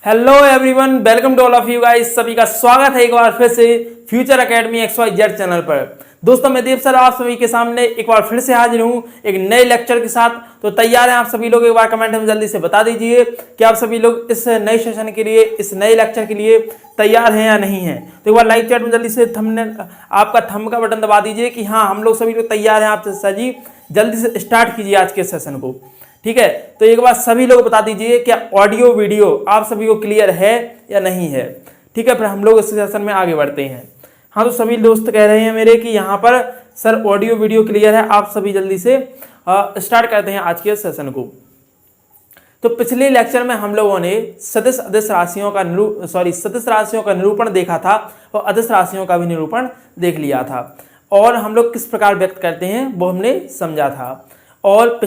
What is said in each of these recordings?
Hello everyone, welcome to all of you guys. सभी का स्वागत है एक बार फिर से फ्यूचर एकेडमी XYZ चैनल पर। दोस्तों मैं देव सर आप सभी के सामने एक बार फिर से हाजिर हूं एक नए लेक्चर के साथ। तो तैयार हैं आप सभी लोग? एक बार कमेंट में जल्दी से बता दीजिए कि आप सभी लोग इस नए सेशन के लिए, इस नए लेक्चर के लिए तैयार हैं या नहीं हैं। तो एक बार लाइव चैट में जल्दी से आपका थंब का बटन दबा दीजिए कि हाँ हम लोग सभी लोग तैयार हैं। आप सर जी जल्दी से स्टार्ट कीजिए आज के सेशन को, ठीक है। तो एक बार सभी लोग बता दीजिए क्या ऑडियो वीडियो आप सभी को क्लियर है या नहीं है, ठीक है। फिर हम लोग इस सेशन में आगे बढ़ते हैं। हाँ, तो सभी दोस्त कह रहे हैं मेरे कि यहाँ पर सर ऑडियो वीडियो क्लियर है। आप सभी जल्दी से स्टार्ट करते हैं आज के सेशन को। तो पिछले लेक्चर में हम लोगों ने सदिश अदिश राशियों का सदिश राशियों का निरूपण देखा था और अदिश राशियों का भी निरूपण देख लिया था, और हम लोग किस प्रकार व्यक्त करते हैं वो हमने समझा था। और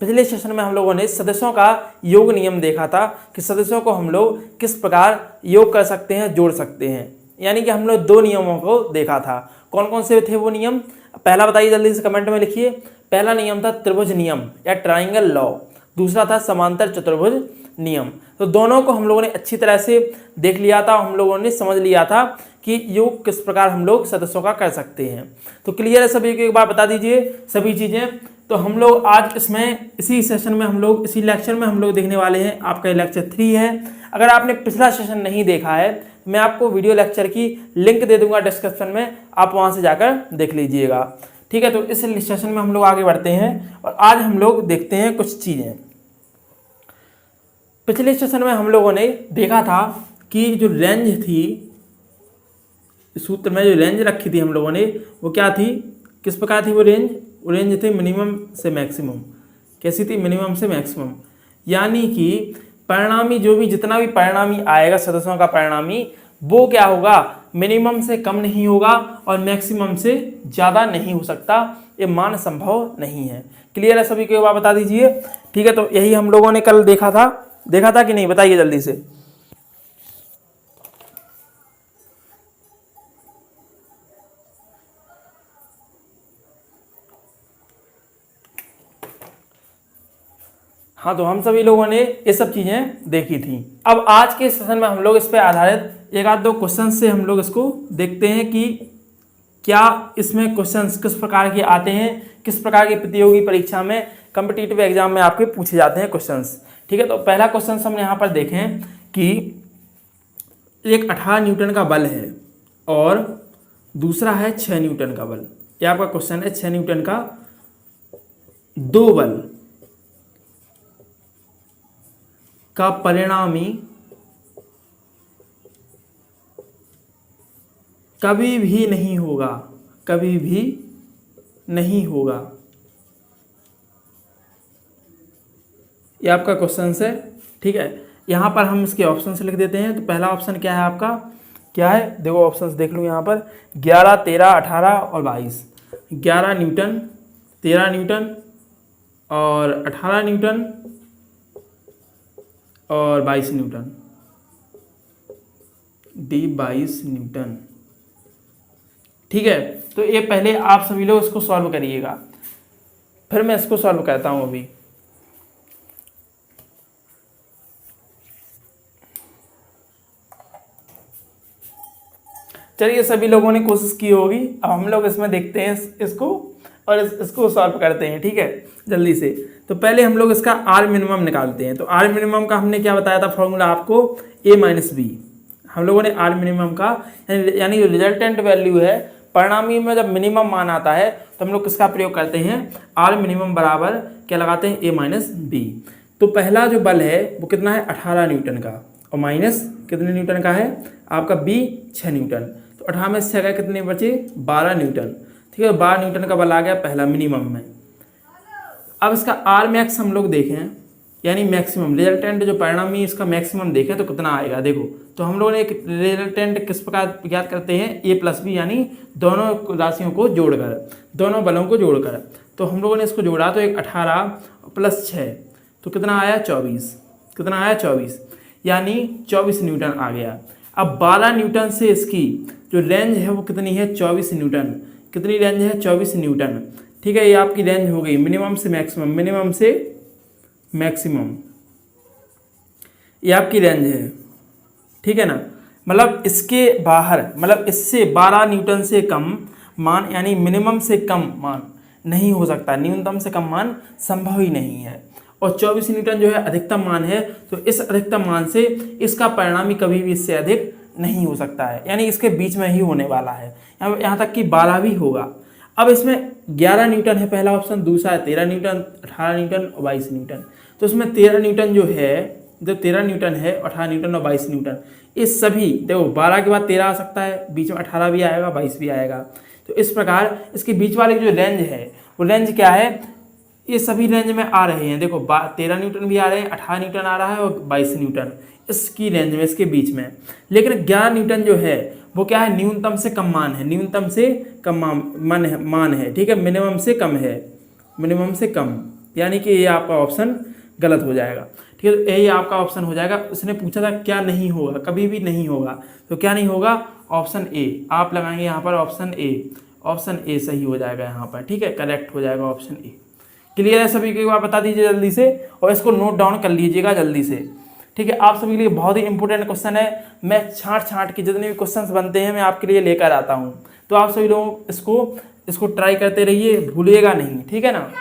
पिछले सेशन में हम लोगों ने सदस्यों का योग नियम देखा था कि सदस्यों को हम लोग किस प्रकार योग कर सकते हैं, जोड़ सकते हैं। यानी कि हम लोग दो नियमों को देखा था। कौन कौन से थे वो नियम? पहला बताइए जल्दी से कमेंट में लिखिए। पहला नियम था त्रिभुज नियम या ट्राइंगल लॉ, दूसरा था समांतर चतुर्भुज नियम। तो दोनों को हम लोगों ने अच्छी तरह से देख लिया था, हम लोगों ने समझ लिया था कि योग किस प्रकार हम लोग सदस्यों का कर सकते हैं। तो क्लियर है सभी को? एक बार बता दीजिए सभी चीज़ें। तो हम लोग आज इसी सेशन में इसी लेक्चर में हम लोग देखने वाले हैं। आपका ये लेक्चर 3 है। अगर आपने पिछला सेशन नहीं देखा है, मैं आपको वीडियो लेक्चर की लिंक दे दूंगा डिस्क्रिप्शन में, आप वहां से जाकर देख लीजिएगा, ठीक है। तो इस सेशन में हम लोग आगे बढ़ते हैं और आज हम लोग देखते हैं कुछ चीज़ें। पिछले सेशन में हम लोगों ने देखा था कि जो रेंज थी, सूत्र में जो रेंज रखी थी हम लोगों ने, वो क्या थी, किस प्रकार थी वो रेंज? वो रेंज थी मिनिमम से मैक्सिमम। कैसी थी? मिनिमम से मैक्सिमम। यानी कि परिणामी जितना भी परिणामी आएगा सदस्यों का परिणामी, वो क्या होगा, मिनिमम से कम नहीं होगा और मैक्सिमम से ज़्यादा नहीं हो सकता। ये मान संभव नहीं है। क्लियर है सभी को? एक बार बता दीजिए, ठीक है। तो यही हम लोगों ने कल देखा था कि नहीं? बताइए जल्दी से। हाँ, तो हम सभी लोगों ने ये सब चीज़ें देखी थी। अब आज के सेशन में हम लोग इस पर आधारित एक आध दो क्वेश्चन से हम लोग इसको देखते हैं कि क्या इसमें क्वेश्चंस किस प्रकार के आते हैं, किस प्रकार की प्रतियोगी परीक्षा में, कॉम्पिटिटिव एग्जाम में आपके पूछे जाते हैं क्वेश्चंस, ठीक है। तो पहला क्वेश्चन हमने यहाँ पर देखें कि एक 18 न्यूटन का बल है और दूसरा है 6 न्यूटन का बल। ये आपका क्वेश्चन है। 6 न्यूटन का दो बल का परिणामी कभी भी नहीं होगा, कभी भी नहीं होगा। ये आपका क्वेश्चन है, ठीक है। यहाँ पर हम इसके ऑप्शन से लिख देते हैं। तो पहला ऑप्शन क्या है आपका? क्या है? देखो ऑप्शंस देख लो यहाँ पर 11, 13, 18 और 22। 11 न्यूटन, 13 न्यूटन और 18 न्यूटन और 22 न्यूटन, D 22 न्यूटन, ठीक है। तो ये पहले आप सभी लोग इसको सॉल्व करिएगा, फिर मैं इसको सॉल्व करता हूं अभी। चलिए सभी लोगों ने कोशिश की होगी। अब हम लोग इसमें देखते हैं इसको और इसको सॉल्व करते हैं, ठीक है, जल्दी से। तो पहले हम लोग इसका आर मिनिमम निकालते हैं। तो आर मिनिमम का हमने क्या बताया था फॉर्मूला आपको? a - b। हम लोगों ने आर मिनिमम का यानी जो रिजल्टेंट वैल्यू है, परिणामी में जब मिनिमम मान आता है तो हम लोग किसका प्रयोग करते हैं? आर मिनिमम बराबर क्या लगाते हैं? a - b। तो पहला जो बल है वो कितना है? 18 न्यूटन का, और माइनस कितने न्यूटन का है आपका? b 6 Newton. तो 18 में 6 का कितने बचे? 12 न्यूटन, ठीक है। 12 न्यूटन का बल आ गया पहला मिनिमम में। अब इसका आर मैक्स हम लोग देखें, यानी मैक्सिमम रिजल्टेंट जो परिणामी इसका मैक्सिमम देखें तो कितना आएगा। देखो, तो हम लोगों ने एक रिजल्टेंट किस प्रकार ज्ञात करते हैं? a + b, यानी दोनों राशियों को जोड़कर, दोनों बलों को जोड़कर। तो हम लोगों ने इसको जोड़ा तो एक 18 + 6 तो कितना आया? 24। कितना आया? 24, यानी 24 न्यूटन आ गया। अब 12 न्यूटन से इसकी जो रेंज है वो कितनी है? 24 न्यूटन। कितनी रेंज है? 24 न्यूटन, ठीक है। ये आपकी रेंज हो गई मिनिमम से मैक्सिमम, मिनिमम से मैक्सिमम। ये आपकी रेंज है, ठीक है ना। मतलब इसके बाहर, मतलब इससे 12 न्यूटन से कम मान, यानी मिनिमम से कम मान नहीं हो सकता, न्यूनतम से कम मान संभव ही नहीं है। और 24 न्यूटन जो है अधिकतम मान है, तो इस अधिकतम मान से इसका परिणामी कभी भी इससे अधिक नहीं हो सकता है, यानी इसके बीच में ही होने वाला है। यहाँ तक कि 12 भी होगा। अब इसमें 11 न्यूटन है पहला ऑप्शन, दूसरा है 13 न्यूटन, 18 न्यूटन और 22 न्यूटन। तो इसमें 13 न्यूटन जो है, जो 13 न्यूटन है, 18 न्यूटन और 22 न्यूटन, ये सभी देखो 12 के बाद 13 आ सकता है, बीच में 18 भी आएगा, 22 भी आएगा। तो इस प्रकार इसके बीच वाले जो रेंज है वो रेंज क्या है, ये सभी रेंज में आ रहे हैं। देखो 13 न्यूटन भी आ रहे हैं, 18 न्यूटन आ रहा है और 22 न्यूटन इसकी रेंज में, इसके बीच में। लेकिन 11 न्यूटन जो है वो क्या है, न्यूनतम से कम मान है, न्यूनतम से कम मान है, ठीक है, मिनिमम से कम है, मिनिमम से कम, यानी कि ये आपका ऑप्शन गलत हो जाएगा, ठीक है। तो यही आपका ऑप्शन हो जाएगा। उसने पूछा था क्या नहीं होगा, कभी भी नहीं होगा, तो क्या नहीं होगा, ऑप्शन ए आप लगाएंगे यहाँ पर, ऑप्शन ए, ऑप्शन ए सही हो जाएगा यहाँ पर, ठीक है, करेक्ट हो जाएगा ऑप्शन ए। क्लियर है सभी को, एक बार बता दीजिए जल्दी से, और इसको नोट डाउन कर लीजिएगा जल्दी से, ठीक है। आप सभी के लिए बहुत ही इंपॉर्टेंट क्वेश्चन है। मैं छांट के जितने भी क्वेश्चंस बनते हैं मैं आपके लिए लेकर आता हूँ, तो आप सभी लोग इसको ट्राई करते रहिए, भूलिएगा नहीं, ठीक है ना।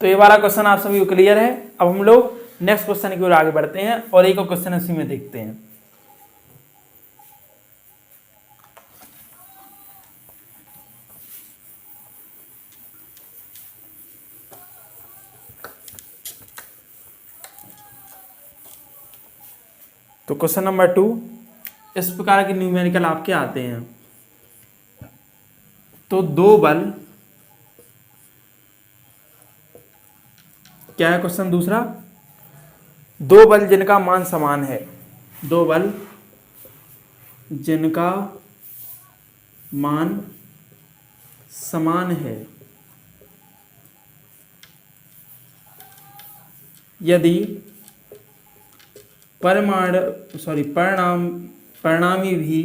तो ये वाला क्वेश्चन आप सभी को क्लियर है। अब हम लोग नेक्स्ट क्वेश्चन की ओर आगे बढ़ते हैं और एक और क्वेश्चन इसी में देखते हैं। तो क्वेश्चन नंबर 2 इस प्रकार के न्यूमेरिकल आपके आते हैं। तो दो बल, क्या है क्वेश्चन दूसरा, दो बल जिनका मान समान है, दो बल जिनका मान समान है, यदि परिणामी भी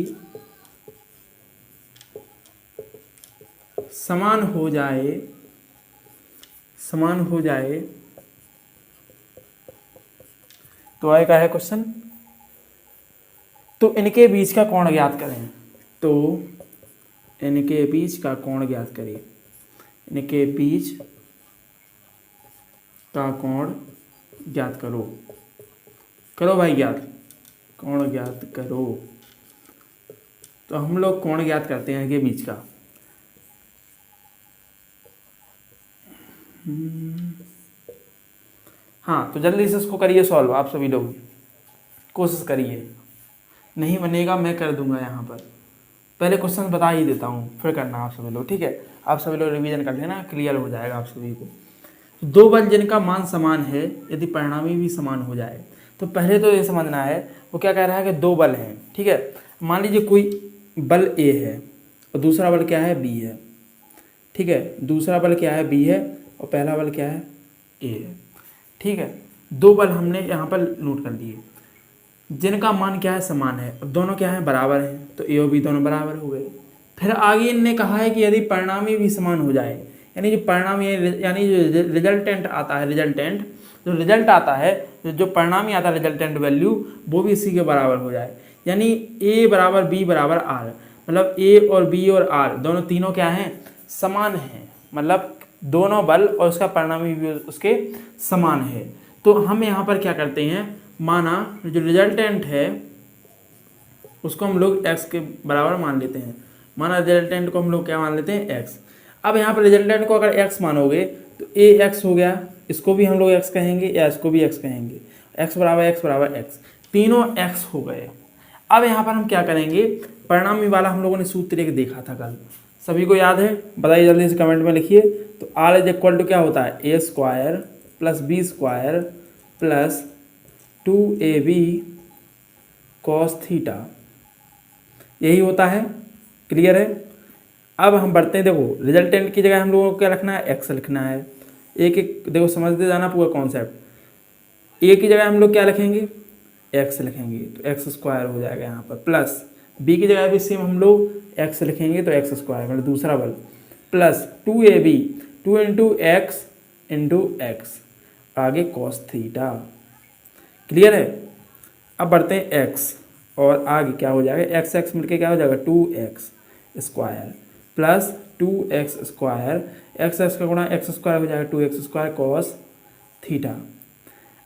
समान हो जाए तो आए का है क्वेश्चन, तो इनके बीच का कोण ज्ञात करें। तो इनके बीच का कोण ज्ञात करें, इनके बीच का कोण ज्ञात करो, करो भाई ज्ञात, कोण ज्ञात करो। तो हम लोग कोण ज्ञात करते हैं इनके बीच का। हाँ, तो जल्दी से इसको करिए सॉल्व, आप सभी लोग कोशिश करिए, नहीं बनेगा मैं कर दूंगा यहाँ पर, पहले क्वेश्चन बता ही देता हूँ फिर करना आप सभी लोग, ठीक है। आप सभी लोग रिवीजन कर लेना, क्लियर हो जाएगा आप सभी को। तो दो बल जिनका मान समान है यदि परिणामी भी समान हो जाए, तो पहले तो ये समझना है वो क्या कह रहा है कि दो बल हैं, ठीक है। मान लीजिए कोई बल ए है और दूसरा बल क्या है, बी है, ठीक है। दूसरा बल क्या है, बी है, और पहला बल क्या है, ए है, ठीक है। दो बल हमने यहाँ पर नोट कर लिए जिनका मान क्या है, समान है। अब दोनों क्या है, बराबर हैं, तो ए और बी दोनों बराबर हो गए। फिर आगे इनने कहा है कि यदि परिणामी भी समान हो जाए, यानी जो परिणामी यानी जो रिजल्टेंट आता है, जो रिजल्ट आता है, जो परिणामी आता है रिजल्टेंट वैल्यू, वो भी इसी के बराबर हो जाए। यानी ए बराबर बी बराबर आर, मतलब ए और बी और आर दोनों तीनों क्या हैं, समान हैं, मतलब दोनों बल और उसका परिणामी भी उसके समान है। तो हम यहाँ पर क्या करते हैं, माना जो रिजल्टेंट है उसको हम लोग x के बराबर मान लेते हैं, माना रिजल्टेंट को हम लोग क्या मान लेते हैं, x। अब यहाँ पर रिजल्टेंट को अगर x मानोगे तो a x हो गया, इसको भी हम लोग x कहेंगे या इसको भी x कहेंगे, x बराबर x, तीनों x हो गए। अब यहाँ पर हम क्या करेंगे, परिणामी वाला हम लोगों ने सूत्र एक देखा था कल, सभी को याद है, बताइए जल्दी से कमेंट में लिखिए। तो आर इज इक्वल टू क्या होता है, A square plus B square plus 2ab cos theta, यही होता है, क्लियर है। अब हम बढ़ते हैं, देखो रिजल्टेंट की जगह हम लोगों को क्या रखना है, एक्स लिखना है। एक एक देखो समझते जाना पूरा कॉन्सेप्ट। ए की जगह हम लोग क्या लिखेंगे, एक्स लिखेंगे, तो एक्स स्क्वायर हो जाएगा यहाँ पर, प्लस बी की जगह भी सेम हम लोग एक्स लिखेंगे तो एक्स स्क्वायर मतलब दूसरा बल, प्लस 2ab, 2 इंटू एक्स आगे कॉस थीटा। क्लियर है। अब बढ़ते हैं एक्स, और आगे क्या हो जाएगा, एक्स एक्स मिलके क्या हो जाएगा 2x square plus 2x square, x x का गुणा एक्स स्क्वायर हो जाएगा 2x स्क्वायर कॉस थीटा।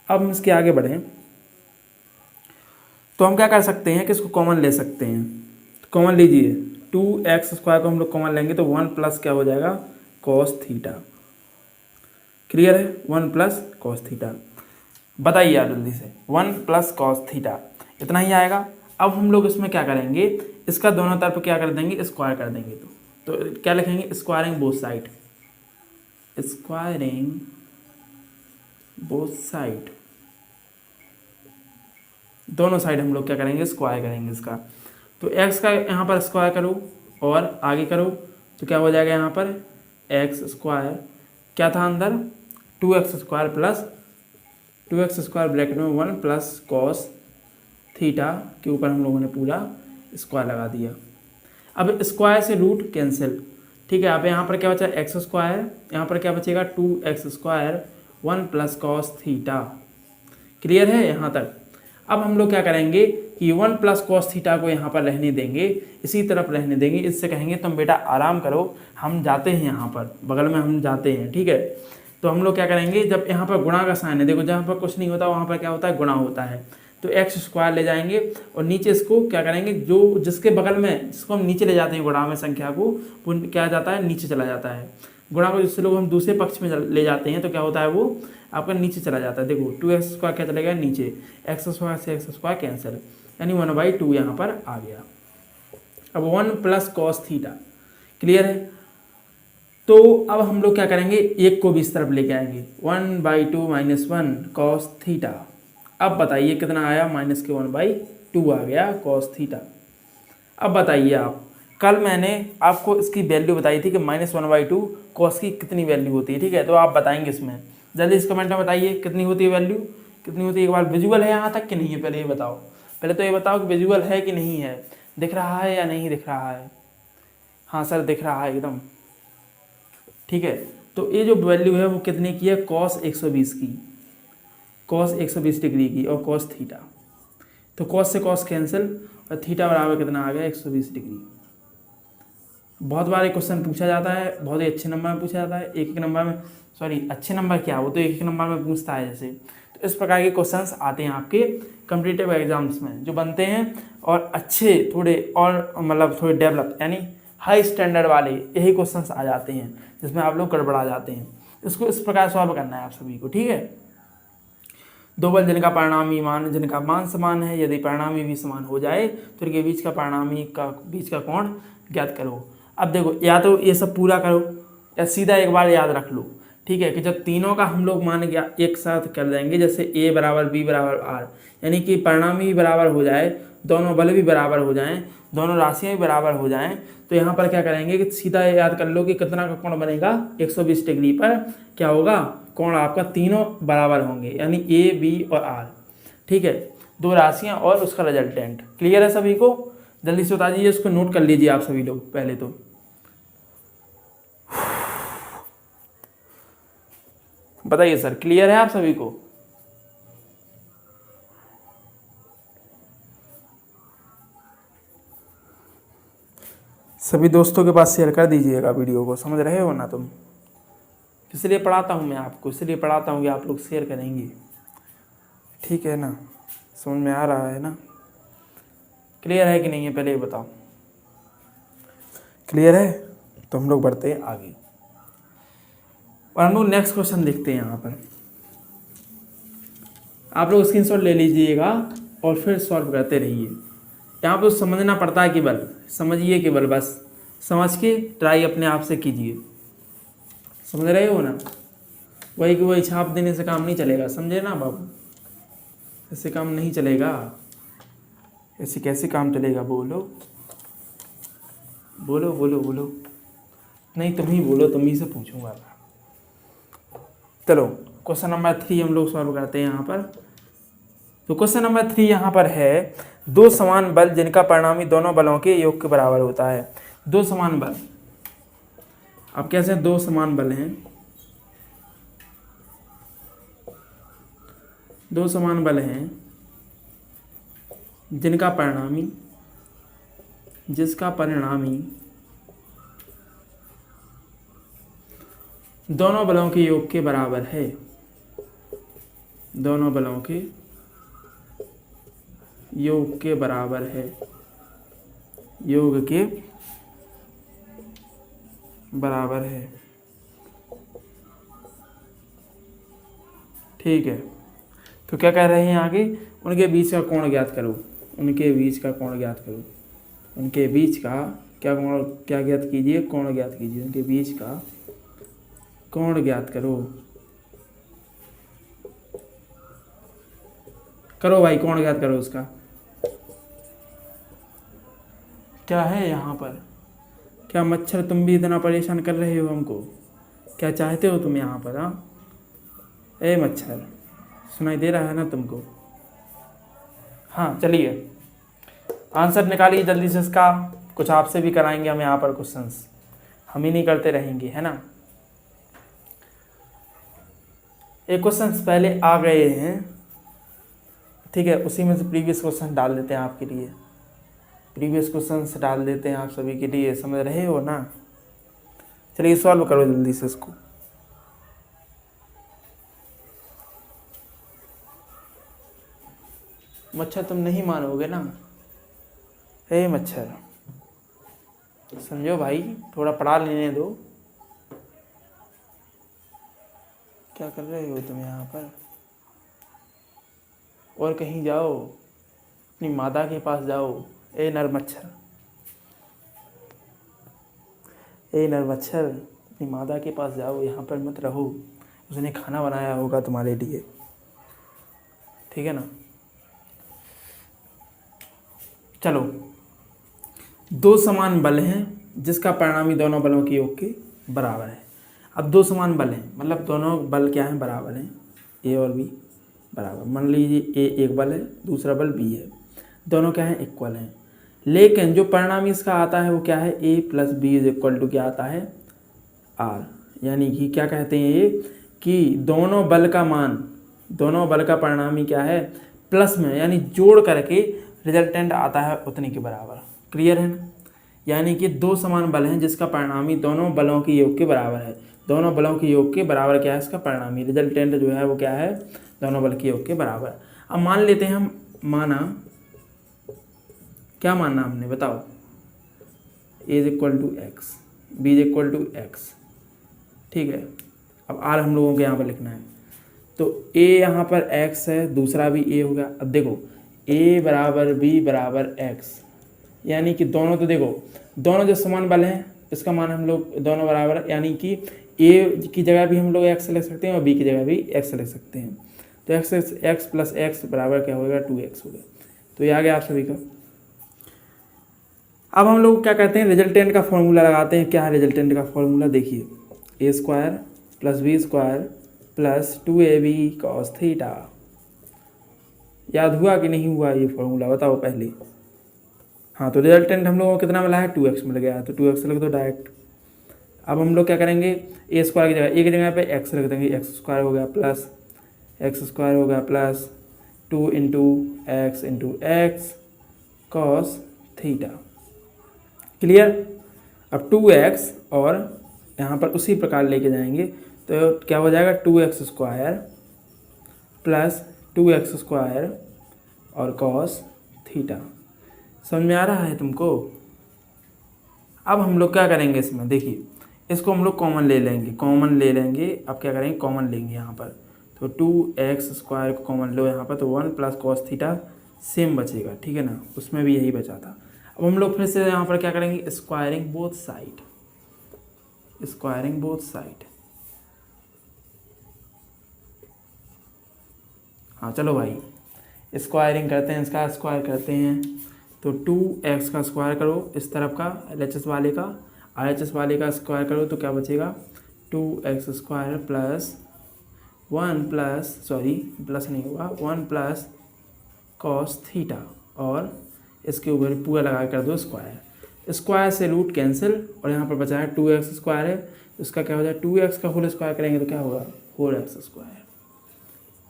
अब हम इसके आगे बढ़ें तो हम क्या कर सकते हैं कि इसको कॉमन ले सकते हैं। कॉमन लीजिए, 2x स्क्वायर को हम लोग कॉमन लेंगे तो 1 प्लस क्या हो जाएगा कॉस थीटा। क्लियर है, 1 प्लस कॉस थीटा। बताइए आप जल्दी से, 1 प्लस कॉस थीटा इतना ही आएगा। अब हम लोग इसमें क्या करेंगे, इसका दोनों तरफ क्या कर देंगे, स्क्वायर कर देंगे। तो क्या लिखेंगे, squaring both side, squaring both side, दोनों साइड हम लोग क्या करेंगे, स्क्वायर करेंगे इसका। तो x का यहाँ पर स्क्वायर करो और आगे करो तो क्या हो जाएगा, यहाँ पर एक्स स्क्वायर क्या था अंदर 2x square plus 2x square bracket में 1 प्लस कॉस थीटा के ऊपर हम लोगों ने पूरा स्क्वायर लगा दिया। अब स्क्वायर से रूट कैंसिल, ठीक है। अब यहाँ पर क्या बचा एक्स स्क्वायर, यहाँ पर क्या बचेगा 2x square 1 plus cos theta. Clear है यहाँ तक। अब हम लोग क्या करेंगे कि 1 प्लस कॉस थीटा को यहाँ पर रहने देंगे, इसी तरफ रहने देंगे। इससे कहेंगे तुम बेटा आराम करो, हम जाते हैं यहाँ पर बगल में, हम जाते हैं, ठीक है। तो हम लोग क्या करेंगे, जब यहाँ पर गुणा का साइन है, देखो जहाँ पर कुछ नहीं होता वहाँ पर क्या होता है, गुणा होता है। तो एक्स स्क्वायर ले जाएंगे और नीचे इसको क्या करेंगे, जो जिसके बगल में, जिसको हम नीचे ले जाते हैं गुणा में संख्या को, वो क्या जाता है, नीचे चला जाता है। गुणा को जिससे लोग हम दूसरे पक्ष में ले जाते हैं तो क्या होता है, वो आपका नीचे चला जाता है। देखो 2x स्क्वायर क्या चलेगा नीचे, एक्स स्क्वायर से एक्स स्क्वायर कैंसिल, यानी 1/2 यहाँ पर आ गया। अब 1 प्लस कॉस थीटा। क्लियर है। तो अब हम लोग क्या करेंगे, एक को भी इस तरफ लेके आएंगे, 1/2 माइनस 1 कॉस थीटा। अब बताइए कितना आया, माइनस के 1/2 आ गया कॉस थीटा। अब बताइए आप, कल मैंने आपको इसकी वैल्यू बताई थी कि -1/2 कॉस की कितनी वैल्यू होती है, ठीक है। तो आप बताएंगे इसमें, जल्दी इस कमेंट में बताइए कितनी होती है वैल्यू, कितनी होती है। एक बार विजुअल है यहाँ तक कि नहीं है, पहले ये बताओ, पहले तो ये बताओ कि विजुअल है कि नहीं है, दिख रहा है या नहीं दिख रहा है। हाँ सर दिख रहा है एकदम, ठीक है। तो ये जो वैल्यू है वो कितने की है, कॉस 120 की, कॉस 120 डिग्री की, और कॉस थीटा। तो कॉस से कॉस कैंसिल, और थीटा बराबर कितना आ गया, 120 डिग्री। बहुत बार ये क्वेश्चन पूछा जाता है, बहुत ही अच्छे नंबर में पूछा जाता है, एक नंबर में, सॉरी अच्छे नंबर क्या, वो तो एक नंबर में पूछता है जैसे। तो इस प्रकार के क्वेश्चंस आते हैं आपके कॉम्पिटिटिव एग्जाम्स में जो बनते हैं, और अच्छे थोड़े, और मतलब थोड़े डेवलप यानी हाई स्टैंडर्ड वाले यही क्वेश्चंस आ जाते हैं जिसमें आप लोग गड़बड़ा जाते हैं। इसको इस प्रकार सॉल्व करना है आप सभी को, ठीक है। दो बल जिनका परिणामी मान, जिनका मान समान है, यदि परिणामी भी समान हो जाए तो इनके बीच का परिणामी का बीच का कोण ज्ञात करो। अब देखो, या तो ये सब पूरा करो या सीधा एक बार याद रख लो, ठीक है, कि जब तीनों का हम लोग मान एक साथ कर देंगे, जैसे a बराबर b बराबर r, यानी कि परिणामी भी बराबर हो जाए, दोनों बल भी बराबर हो जाएं, दोनों राशियाँ भी बराबर हो जाएं, तो यहाँ पर क्या करेंगे कि सीधा याद कर लो कि कितना का कोण बनेगा, 120 डिग्री पर क्या होगा, कोण आपका तीनों बराबर होंगे, यानी a b और r, ठीक है, दो राशियाँ और उसका रिजल्टेंट। क्लियर है सभी को। जल्दी से बता दीजिए, इसको नोट कर लीजिए आप सभी लोग। पहले तो बताइए सर, क्लियर है आप सभी को। सभी दोस्तों के पास शेयर कर दीजिएगा वीडियो को, समझ रहे हो ना तुम। इसलिए पढ़ाता हूँ मैं आपको, इसलिए पढ़ाता हूँ कि आप लोग शेयर करेंगे, ठीक है ना। समझ में आ रहा है ना, क्लियर है कि नहीं है, पहले ये बताओ। क्लियर है, तो हम लोग बढ़ते हैं आगे और हम लोग नेक्स्ट क्वेश्चन देखते हैं। यहाँ पर आप लोग स्क्रीनशॉट ले लीजिएगा और फिर सॉल्व करते रहिए। यहाँ पर समझना पड़ता है केवल, समझिए केवल, बस समझ के ट्राई अपने आप से कीजिए, समझ रहे हो ना। वही कि वही छाप देने से काम नहीं चलेगा, समझे ना बाबू, ऐसे काम नहीं चलेगा, ऐसे कैसे काम चलेगा, बोलो बोलो बोलो बोलो। नहीं तुम ही बोलो, तुम ही से पूछूंगा। चलो क्वेश्चन नंबर 3 हम लोग सॉल्व करते हैं यहाँ पर। तो क्वेश्चन नंबर 3 यहाँ पर है, दो समान बल जिनका परिणामी दोनों बलों के योग के बराबर होता है। दो समान बल, अब कैसे दो समान बल हैं, दो समान बल हैं जिसका परिणामी दोनों बलों के योग के बराबर है। दोनों बलों के योग के बराबर है, योग के बराबर है। ठीक है, तो क्या कह रहे हैं आगे, उनके बीच का कोण ज्ञात करो। उनके बीच का कोण ज्ञात करो। उनके बीच का क्या ज्ञात कीजिए, कोण ज्ञात कीजिए। उनके बीच का कोण ज्ञात करो। करो भाई, कोण ज्ञात करो उसका। क्या है यहाँ पर, क्या मच्छर तुम भी इतना परेशान कर रहे हो हमको? क्या चाहते हो तुम यहाँ पर? हाँ ए मच्छर, सुनाई दे रहा है ना तुमको? हाँ चलिए आंसर निकालिए जल्दी से इसका। कुछ आपसे भी कराएंगे हम यहाँ पर क्वेश्चंस, हम ही नहीं करते रहेंगे, है ना। एक क्वेश्चंस पहले आ गए हैं, ठीक है, उसी में से प्रीवियस क्वेश्चन डाल देते हैं आपके लिए। प्रीवियस क्वेश्चंस डाल देते हैं आप सभी के लिए, समझ रहे हो ना। चलिए सॉल्व करो जल्दी से इसको। मच्छर तुम नहीं मानोगे ना, हे मच्छर समझो भाई, थोड़ा पढ़ा लेने दो। क्या कर रहे हो तुम यहाँ पर? और कहीं जाओ, अपनी माता के पास जाओ। ए नर मच्छर, ए नर मच्छर, अपनी माता के पास जाओ, यहाँ पर मत रहो। उसने खाना बनाया होगा तुम्हारे लिए, ठीक है ना। चलो, दो समान बल हैं जिसका परिणामी दोनों बलों के योग के बराबर है। अब दो समान बल हैं, मतलब दोनों बल क्या हैं, बराबर हैं, ए और बी बराबर। मान लीजिए ए एक बल है, दूसरा बल बी है, दोनों क्या हैं, इक्वल हैं। लेकिन जो परिणामी इसका आता है वो क्या है, A plus B is equal to क्या आता है, आर। यानी कि क्या कहते हैं ये, कि दोनों बल का मान, दोनों बल का परिणामी क्या है, प्लस में, यानी जोड़ करके रिजल्टेंट आता है उतने के बराबर। क्लियर है ना। यानी कि दो समान बल हैं जिसका परिणामी दोनों बलों के योग के बराबर है। दोनों बलों के योग के बराबर क्या है, इसका परिणामी रिजल्टेंट जो है वो क्या है, दोनों बल के योग के बराबर। अब मान लेते हैं हम, माना क्या मानना हमने, बताओ। A is equal to X, B is equal to X, ठीक है। अब आर हम लोगों को यहाँ पर लिखना है, तो ए यहाँ पर एक्स है, दूसरा भी ए हो गया। अब देखो ए बराबर बी बराबर एक्स, यानी कि दोनों, तो देखो दोनों जो समान बल हैं इसका मान हम लोग दोनों बराबर है, यानी कि ए की जगह भी हम लोग एक्स लिख सकते हैं और बी की जगह भी एक्स लिख सकते हैं। तो एक्स प्लस एक्स बराबर क्या होगा, 2x हो गया। तो ये आ गया आप सभी का। अब हम लोग क्या करते हैं, रिजल्टेंट का फॉर्मूला लगाते हैं। क्या है रिजल्टेंट का फॉर्मूला, देखिए, A square plus B square plus 2ab cos theta. याद हुआ कि नहीं हुआ ये फॉर्मूला, बताओ पहले। हाँ, तो रिजल्टेंट हम लोगों को कितना मिला है, 2x मिल गया है, तो 2x लिख दो डायरेक्ट। अब हम लोग क्या करेंगे, ए स्क्वायर की जगह, ए की जगह पे एक्स रख देंगे, एक्स स्क्वायर हो गया प्लस एक्स स्क्वायर हो गया plus 2 into x cos theta. Clear. अब 2x और यहाँ पर उसी प्रकार लेके जाएंगे तो क्या हो जाएगा, 2x square plus 2x square और कॉस थीटा। समझ में आ रहा है तुमको। अब हम लोग क्या करेंगे इसमें, देखिए इसको हम लोग कॉमन ले लेंगे। अब क्या करेंगे, कॉमन लेंगे यहाँ पर, तो 2x स्क्वायर को कॉमन लो यहाँ पर, तो 1 प्लस कॉस थीटा सेम बचेगा, ठीक है ना, उसमें भी यही बचा था। अब हम लोग फिर से यहाँ पर क्या करेंगे, स्क्वायरिंग बोथ साइड। हाँ चलो भाई, स्क्वायरिंग करते हैं, इसका स्क्वायर करते हैं। तो 2x का स्क्वायर करो इस तरफ का, LHS वाले का, RHS वाले का स्क्वायर करो तो क्या बचेगा 2x² plus 1 plus sorry plus नहीं होगा 1 प्लस cos थीटा और इसके ऊपर पूरा लगा कर दो स्क्वायर। स्क्वायर से रूट कैंसिल और यहाँ पर बचा है 2x² है, इसका क्या हो जाए 2x का होल स्क्वायर करेंगे तो क्या होगा 4x²।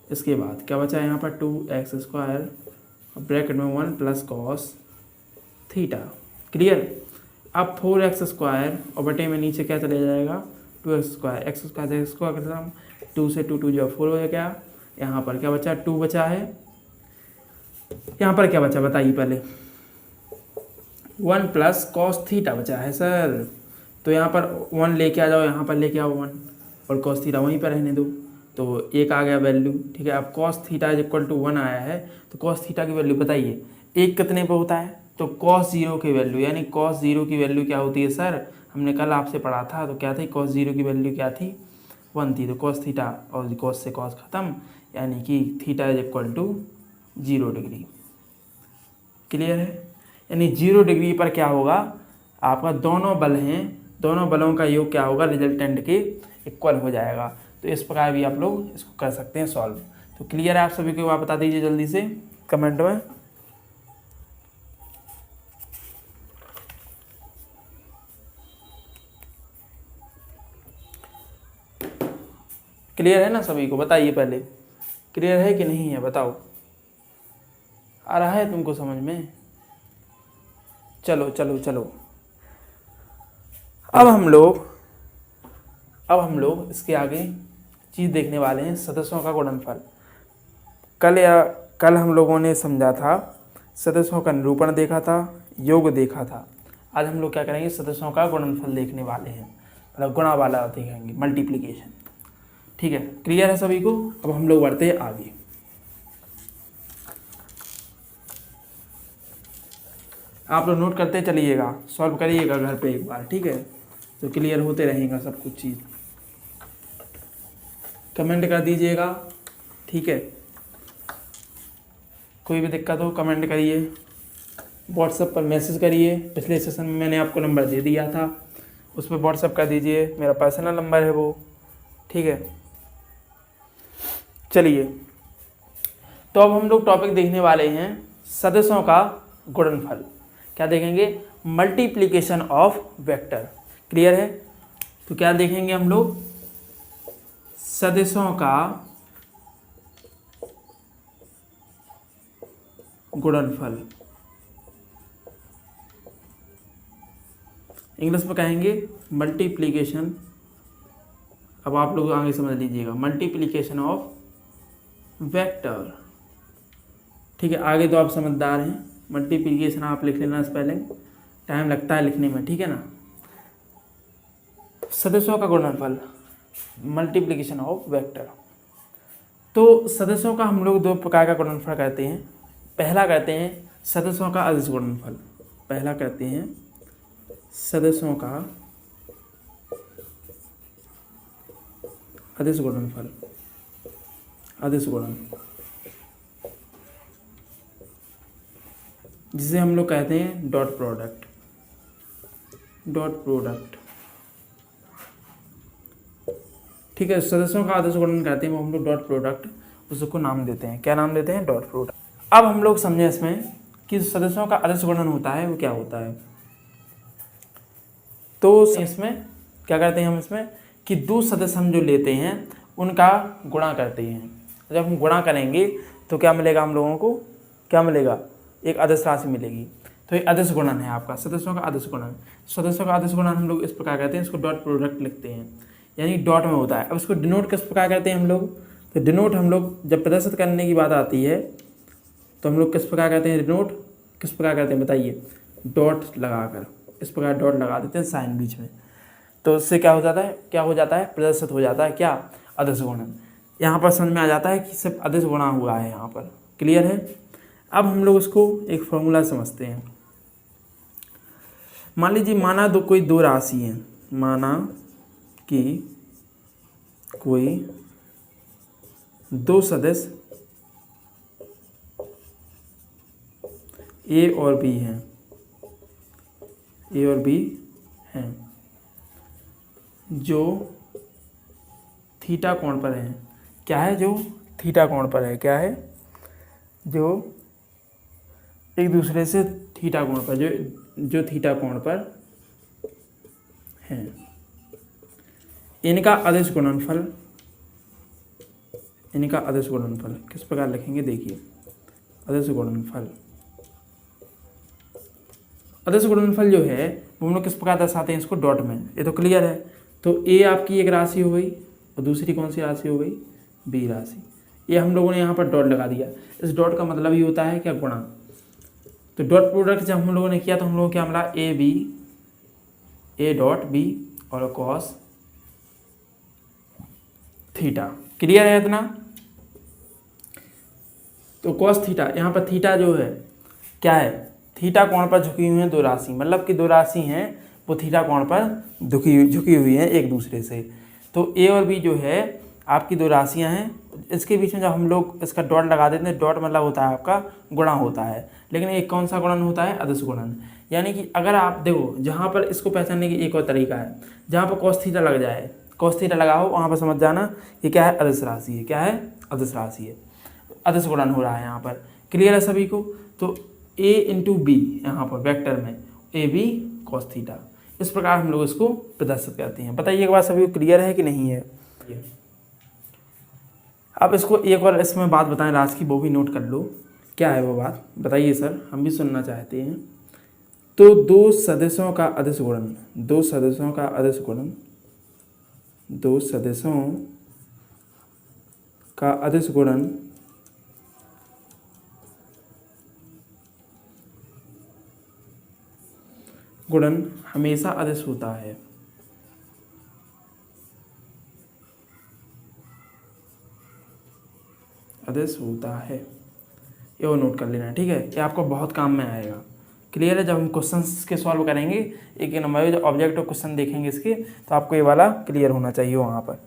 इसके बाद क्या बचा है यहाँ पर 2x² ब्रैकेट में 1 प्लस cos थीटा। क्लियर। अब 4x² और बटे में नीचे क्या चले जाएगा 2x², x² से x² करता 2 से 2 2 जो 4 हो गया। यहाँ पर क्या बचा 2 बचा है, यहाँ पर क्या बचा बताइए पहले 1 प्लस cos थीटा बचा है सर। तो यहाँ पर 1 लेके आ जाओ, यहाँ पर लेके आओ 1 और cos थीटा वहीं पर रहने दो तो एक आ गया वैल्यू। ठीक है, अब cos थीटा इक्वल टू 1 आया है तो cos थीटा की वैल्यू बताइए एक कितने पे होता है तो cos 0 की वैल्यू, यानी cos 0 की वैल्यू क्या होती है सर, हमने कल आपसे पढ़ा था तो क्या थी cos 0 की वैल्यू क्या थी 1 थी। तो cos थीटा और cos से cos खत्म, यानी कि theta is equal to 0 degree. Clear है, यानी 0 डिग्री पर क्या होगा आपका दोनों बल हैं, दोनों बलों का योग क्या होगा रिजल्टेंट के इक्वल हो जाएगा। तो इस प्रकार भी आप लोग इसको कर सकते हैं सॉल्व। तो क्लियर है आप सभी को, आप बता दीजिए जल्दी से कमेंट में। क्लियर है ना सभी को, बताइए पहले क्लियर है कि नहीं है, बताओ आ रहा है तुमको समझ में। चलो चलो चलो, अब हम लोग इसके आगे चीज़ देखने वाले हैं सदस्यों का गुणनफल। कल हम लोगों ने समझा था सदस्यों का निरूपण देखा था, योग देखा था। आज हम लोग क्या करेंगे सदस्यों का गुणनफल देखने वाले हैं, मतलब गुणा वाला देखेंगे मल्टीप्लिकेशन। ठीक है, क्लियर है सभी को। अब हम लोग बढ़ते हैं आगे। आप लोग नोट करते चलिएगा, सॉल्व करिएगा घर पे एक बार, ठीक है, तो क्लियर होते रहेगा सब कुछ चीज़। कमेंट कर दीजिएगा, ठीक है, कोई भी दिक्कत हो कमेंट करिए, व्हाट्सएप पर मैसेज करिए। पिछले सेशन में मैंने आपको नंबर दे दिया था, उस पर व्हाट्सएप कर दीजिए, मेरा पर्सनल नंबर है वो, ठीक है। चलिए, तो अब हम लोग टॉपिक देखने वाले हैं सदस्यों का गुणनफल। क्या देखेंगे मल्टीप्लिकेशन ऑफ वेक्टर। क्लियर है, तो क्या देखेंगे हम लोग सदस्यों का गुणनफल। इंग्लिश में कहेंगे मल्टीप्लिकेशन। अब आप लोग आगे समझ लीजिएगा मल्टीप्लिकेशन ऑफ वेक्टर। ठीक है, आगे तो आप समझदार हैं, मल्टीप्लिकेशन आप लिख लेना स्पेलिंग, टाइम लगता है लिखने में, ठीक है ना। सदस्यों का गुणनफल मल्टीप्लिकेशन ऑफ वेक्टर। तो सदस्यों का हम लोग दो प्रकार का गुणनफल करते हैं। पहला कहते हैं सदस्यों का अदिश गुणनफल। पहला कहते हैं सदस्यों का अदिश गुणनफल, अदिश गुणन, जिसे हम लोग कहते हैं डॉट प्रोडक्ट। डॉट प्रोडक्ट, ठीक है, सदस्यों का अदिश गुणन कहते हैं वो हम लोग डॉट प्रोडक्ट, उसको नाम देते हैं, क्या नाम देते हैं डॉट प्रोडक्ट। अब हम लोग समझें इसमें कि सदस्यों का अदिश गुणन होता है वो क्या होता है। तो इसमें क्या करते हैं हम इसमें कि दो सदस्य हम जो लेते हैं उनका गुणा करते हैं। जब हम गुणा करेंगे तो क्या मिलेगा हम लोगों को, क्या मिलेगा, एक अदिश राशि मिलेगी। तो ये अदिश गुणन है आपका सदस्यों का अदिश गुणन। सदस्यों का अदिश गुणन हम लोग इस प्रकार कहते हैं, इसको डॉट प्रोडक्ट लिखते हैं, यानी डॉट में होता है। अब इसको डिनोट किस प्रकार करते हैं हम लोग, तो डिनोट हम लोग जब प्रदर्शित करने की बात आती है तो हम लोग किस प्रकार करते हैं, डिनोट किस प्रकार करते हैं बताइए, डॉट लगाकर, इस प्रकार डॉट लगा देते हैं साइन बीच में। तो उससे क्या हो जाता है, क्या हो जाता है, प्रदर्शित हो जाता है क्या, अदिश गुणन। यहाँ पर समझ में आ जाता है कि सिर्फ अदिश गुणा हुआ है यहाँ पर। क्लियर है। अब हम लोग उसको एक फॉर्मूला समझते हैं। मान लीजिए माना कोई दो राशि है, माना कि कोई दो सदस्य ए और बी हैं, ए और बी हैं। जो थीटा कोण पर है। क्या है? जो थीटा कोण पर है। क्या है? जो एक दूसरे से थीटा कोण पर, जो थीटा कोण पर है, इनका अदिश गुणनफल, इनका अदिश गुणनफल किस प्रकार लिखेंगे? देखिए, अदिश गुणनफल, अदिश गुणनफल जो है वो हम लोग किस प्रकार दर्शाते हैं इसको? डॉट में। ये तो क्लियर है। तो ए आपकी एक राशि हो गई और दूसरी कौन सी राशि हो गई? बी राशि। ये हम लोगों ने यहाँ पर डॉट लगा दिया। इस डॉट का मतलब ही होता है क्या? गुणा। तो डॉट प्रोडक्ट जब हम लोगों ने किया तो हम लोगों को क्या मिला? A B, A dot B और कॉस थीटा। क्लियर है इतना? तो कॉस थीटा, यहाँ पर थीटा जो है क्या है? थीटा कोण पर झुकी हुई हैं दो राशि, मतलब कि दो राशि हैं वो थीटा कोण पर झुकी हुई हैं एक दूसरे से। तो ए और बी जो है आपकी दो राशियां हैं, इसके बीच में जब हम लोग इसका डॉट लगा देते हैं, डॉट मतलब होता है आपका गुणा होता है। लेकिन एक कौन सा गुणन होता है? अदिश गुणन। यानी कि अगर आप देखो, जहाँ पर इसको पहचानने की एक और तरीका है, जहाँ पर कॉस थीटा लग जाए, कॉस थीटा लगा हो, वहाँ पर समझ जाना ये क्या है? अदिश राशि है। क्या है? अदिश राशि है। अदिश गुणन हो रहा है यहाँ पर। क्लियर है सभी को? तो a इंटू बी यहाँ पर वेक्टर में ए बी कॉस थीटा, इस प्रकार हम लोग इसको प्रदर्शित करते हैं। बताइए एक बार सभी को क्लियर है कि नहीं है? अब इसको एक और इसमें बात बताएं राज की, वो भी नोट कर लो। क्या है वो बात? बताइए सर, हम भी सुनना चाहते हैं। तो दो सदिशों का अदिश गुणन, दो सदिशों का अदिश गुणन, दो सदिशों का अदिश गुणन हमेशा अदिश होता है। अदिश होता है, ये वो नोट कर लेना। ठीक है, ये आपको बहुत काम में आएगा। क्लियर है? जब हम क्वेश्चंस के सॉल्व करेंगे, एक नंबर में जो ऑब्जेक्टिव क्वेश्चन देखेंगे इसके, तो आपको ये वाला क्लियर होना चाहिए वहाँ पर।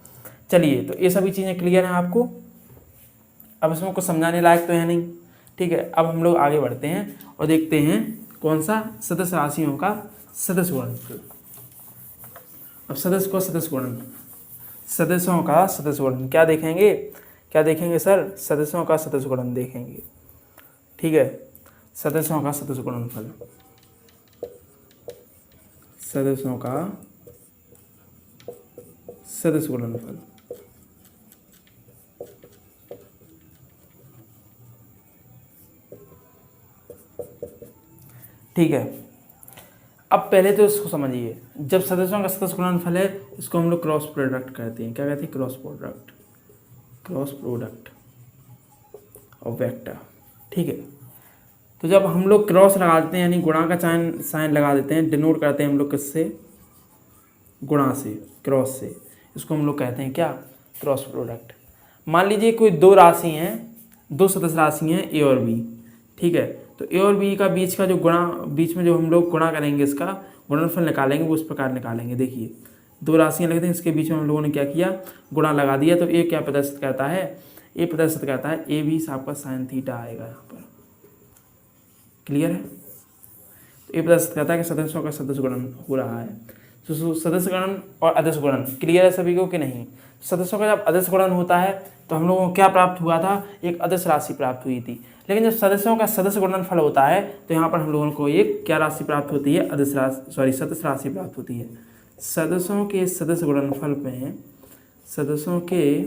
चलिए, तो ये सभी चीज़ें क्लियर हैं आपको। अब इसमें कुछ समझाने लायक तो है नहीं। ठीक है, अब हम लोग आगे बढ़ते हैं और देखते हैं कौन सा? सदिश राशियों का सदिश गुणनफल। अब सदिश को सदिश गुणन, सदिशों का सदिश गुणन क्या देखेंगे? क्या देखेंगे सर? सदिशों का सदिश गुणन देखेंगे। ठीक है, सदिशों का सदिश गुणनफल, सदिशों का सदिश गुणनफल। ठीक है, अब पहले तो इसको समझिए। जब सदस्यों का सदस्य गुणनफल है, इसको हम लोग क्रॉस प्रोडक्ट कहते हैं। क्या कहते हैं? क्रॉस प्रोडक्ट, क्रॉस प्रोडक्ट और वेक्टर। ठीक है, तो जब हम लोग क्रॉस लगा देते हैं, यानी गुणा का साइन लगा देते हैं, डिनोट करते हैं हम लोग किससे? गुणा से, क्रॉस से। इसको हम लोग कहते हैं क्या? Cross product. मान लीजिए कोई दो राशि हैं, दो सदस्य राशि हैं ए और बी। ठीक है, तो ए और बी का बीच का जो गुणा, बीच में जो हम लोग गुणा करेंगे, इसका गुणनफल निकालेंगे, वो इस प्रकार निकालेंगे। देखिए, दो राशियाँ लिखते हैं, इसके बीच में हम लोगों ने क्या किया? गुणा लगा दिया। तो ए क्या प्रदर्शित करता है? ए प्रदर्शित करता है ए बी आपका साइन थीटा आएगा यहाँ पर। क्लियर है? तो ए प्रदर्शित करता है कि सदस्यों का सदस्य गुणन हो रहा है। तो सदस्य गुणन और अदिश गुणन क्लियर है सभी को कि नहीं? सदस्यों का जब अदिश गुणन होता है तो हम लोगों को क्या प्राप्त हुआ था? एक अदिश राशि प्राप्त हुई थी। लेकिन जब सदस्यों का सदस्य गुणनफल होता है तो यहाँ पर हम लोगों को एक क्या राशि प्राप्त होती है? अदिश राशि, सदस्य राशि प्राप्त होती है। सदस्यों के सदस्य गुणनफल में, सदस्यों के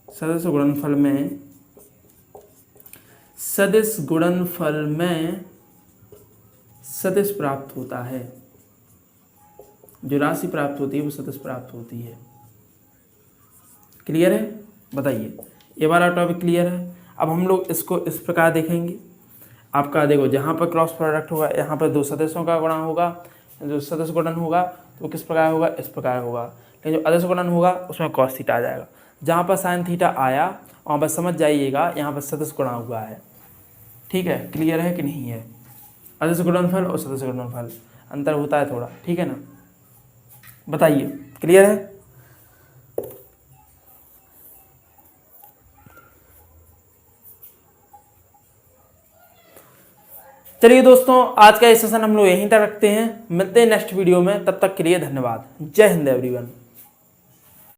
सदस्य गुणनफल में, सदिश गुणनफल में सदिश प्राप्त होता है। जो राशि प्राप्त होती है वो सदिश प्राप्त होती है। क्लियर है? बताइए, ये वाला टॉपिक क्लियर है? अब हम लोग इसको इस प्रकार देखेंगे। आपका देखो, जहाँ पर क्रॉस प्रोडक्ट होगा, यहाँ पर दो सदस्यों का गुणा होगा, जो सदस्य गुणन होगा तो किस प्रकार होगा? इस प्रकार होगा। लेकिन जो अदिश गुणन होगा उसमें कॉस थीटा आ जाएगा। जहाँ पर साइन थीटा आया वहाँ पर समझ जाइएगा यहाँ पर सदस्य गुणा हुआ है। ठीक है, क्लियर है कि नहीं है? अदिश गुणनफल और सदस्य गुणनफल अंतर होता है थोड़ा। ठीक है ना? बताइए, क्लियर है? चलिए दोस्तों, आज का ये सेशन हम लोग यहीं तक रखते हैं। मिलते हैं नेक्स्ट वीडियो में, तब तक के लिए धन्यवाद। जय हिंद एवरीवन।